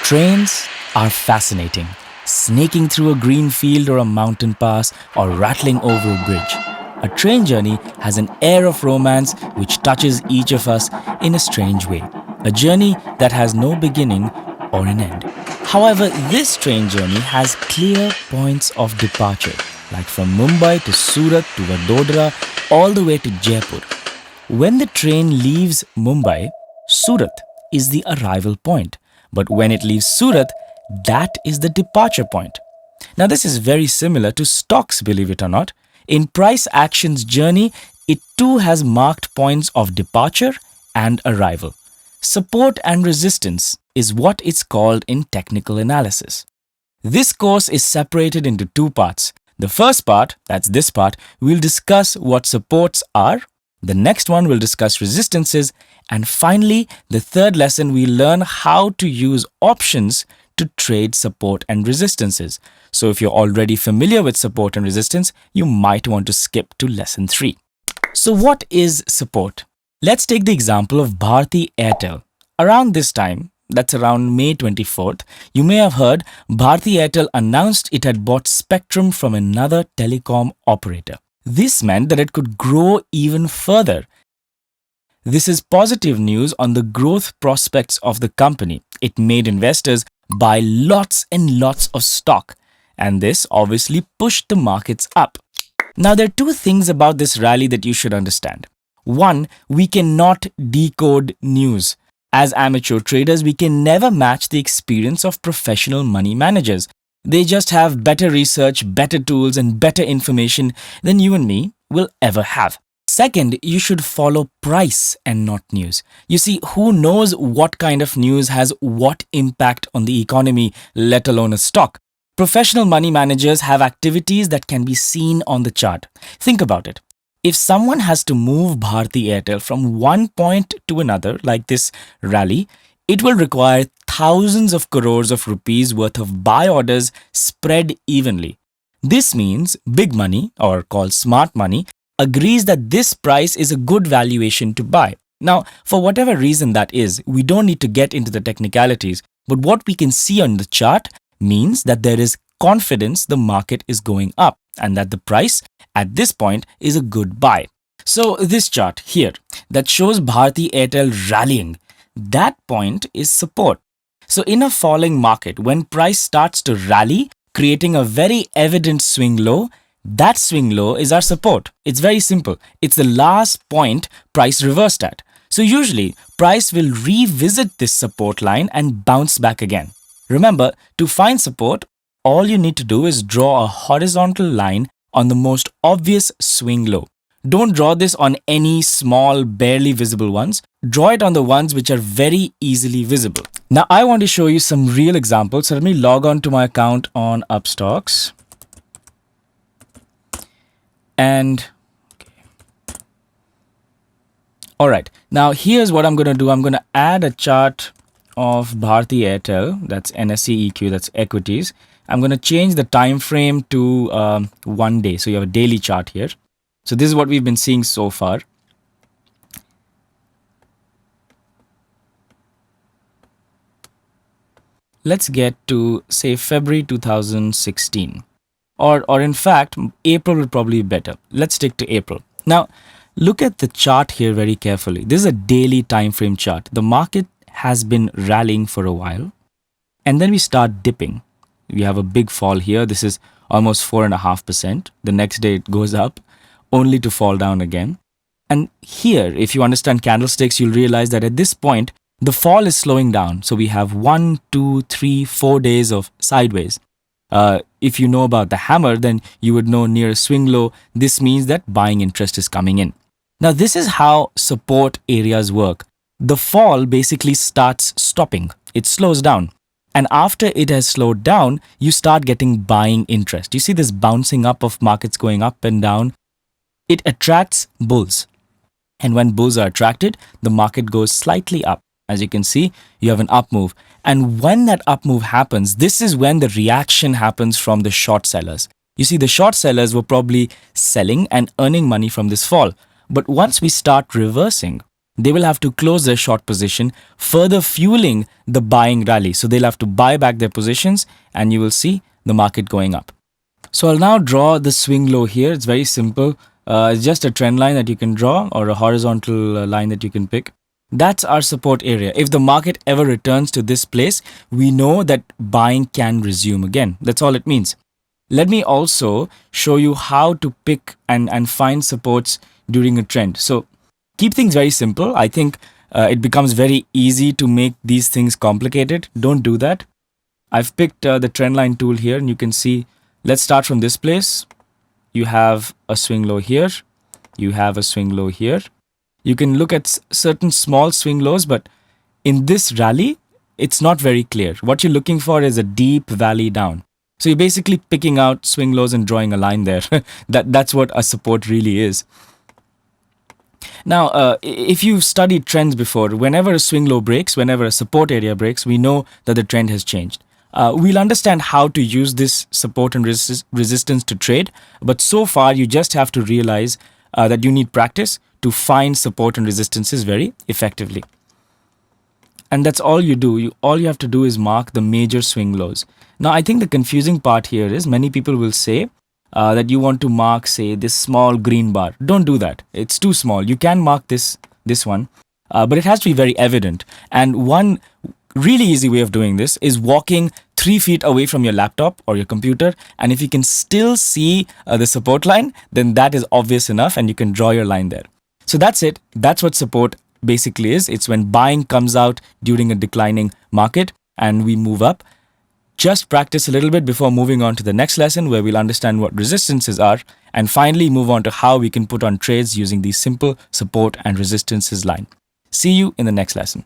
Trains are fascinating, snaking through a green field or a mountain pass or rattling over a bridge. A train journey has an air of romance which touches each of us in a strange way. A journey that has no beginning or an end. However, this train journey has clear points of departure, like from Mumbai to Surat to Vadodara all the way to Jaipur. When the train leaves Mumbai, Surat is the arrival point. But when it leaves Surat, that is the departure point. Now, this is very similar to stocks, believe it or not. In price action's journey, it too has marked points of departure and arrival. Support and resistance is what it's called in technical analysis. This course is separated into two parts. The first part, that's this part, we'll discuss what supports are. The next one will discuss resistances. And finally, the third lesson, we learn how to use options to trade support and resistances. So if you're already familiar with support and resistance, you might want to skip to lesson 3. So what is support? Let's take the example of Bharti Airtel. Around this time, that's around May 24th, you may have heard Bharti Airtel announced it had bought spectrum from another telecom operator. This meant that it could grow even further. This is positive news on the growth prospects of the company. It made investors buy lots and lots of stock, and this obviously pushed the markets up. Now, there are two things about this rally that you should understand. One, we cannot decode news. As amateur traders, we can never match the experience of professional money managers. They just have better research, better tools, and better information than you and me will ever have. Second, you should follow price and not news. You see, who knows what kind of news has what impact on the economy, let alone a stock? Professional money managers have activities that can be seen on the chart. Think about it. If someone has to move Bharti Airtel from one point to another, like this rally, it will require thousands of crores of rupees worth of buy orders spread evenly. This means big money, or called smart money, agrees that this price is a good valuation to buy. Now, for whatever reason that is, we don't need to get into the technicalities, but what we can see on the chart means that there is confidence the market is going up and that the price at this point is a good buy. So this chart here that shows Bharti Airtel rallying, that point is support. So in a falling market, when price starts to rally, creating a very evident swing low, that swing low is our support. It's very simple. It's the last point price reversed at. So usually, price will revisit this support line and bounce back again. Remember, to find support, all you need to do is draw a horizontal line on the most obvious swing low. Don't draw this on any small, barely visible ones. Draw it on the ones which are very easily visible. Now, I want to show you some real examples. So let me log on to my account on Upstocks. And all right, now here's what I'm going to do. I'm going to add a chart of Bharti Airtel, that's NSE EQ, that's equities. I'm going to change the time frame to 1 day. So you have a daily chart here. So this is what we've been seeing so far. Let's get to, say, February 2016. Or in fact, April will probably be better. Let's stick to April. Now, look at the chart here very carefully. This is a daily time frame chart. The market has been rallying for a while. And then we start dipping. We have a big fall here. This is almost 4.5%. The next day it goes up, only to fall down again. And here, if you understand candlesticks, you'll realize that at this point, the fall is slowing down. So we have 1, 2, 3, 4 days of sideways. If you know about the hammer, then you would know near a swing low, this means that buying interest is coming in. Now, this is how support areas work. The fall basically starts stopping. It slows down. And after it has slowed down, you start getting buying interest. You see this bouncing up of markets going up and down. It attracts bulls. And when bulls are attracted, the market goes slightly up. As you can see, you have an up move. And when that up move happens, this is when the reaction happens from the short sellers. You see, the short sellers were probably selling and earning money from this fall. But once we start reversing, they will have to close their short position, further fueling the buying rally. So they'll have to buy back their positions and you will see the market going up. So I'll now draw the swing low here. It's very simple. It's just a trend line that you can draw or a horizontal line that you can pick. That's our support area. If the market ever returns to this place, we know that buying can resume again. That's all it means. Let me also show you how to pick and find supports during a trend. So keep things very simple. I think it becomes very easy to make these things complicated. Don't do that. I've picked the trend line tool here and you can see, let's start from this place. You have a swing low here. You have a swing low here. You can look at certain small swing lows, but in this rally, it's not very clear. What you're looking for is a deep valley down. So you're basically picking out swing lows and drawing a line there. That's what a support really is. Now, if you've studied trends before, whenever a swing low breaks, whenever a support area breaks, we know that the trend has changed. We'll understand how to use this support and resistance to trade, but so far you just have to realize that you need practice to find support and resistances very effectively. And that's all you do. All you have to do is mark the major swing lows. Now, I think the confusing part here is many people will say that you want to mark, say, this small green bar. Don't do that. It's too small. You can mark this one, but it has to be very evident. And one really easy way of doing this is walking 3 feet away from your laptop or your computer. And if you can still see the support line, then that is obvious enough and you can draw your line there. So that's it. That's what support basically is. It's when buying comes out during a declining market and we move up. Just practice a little bit before moving on to the next lesson where we'll understand what resistances are and finally move on to how we can put on trades using the simple support and resistances line. See you in the next lesson.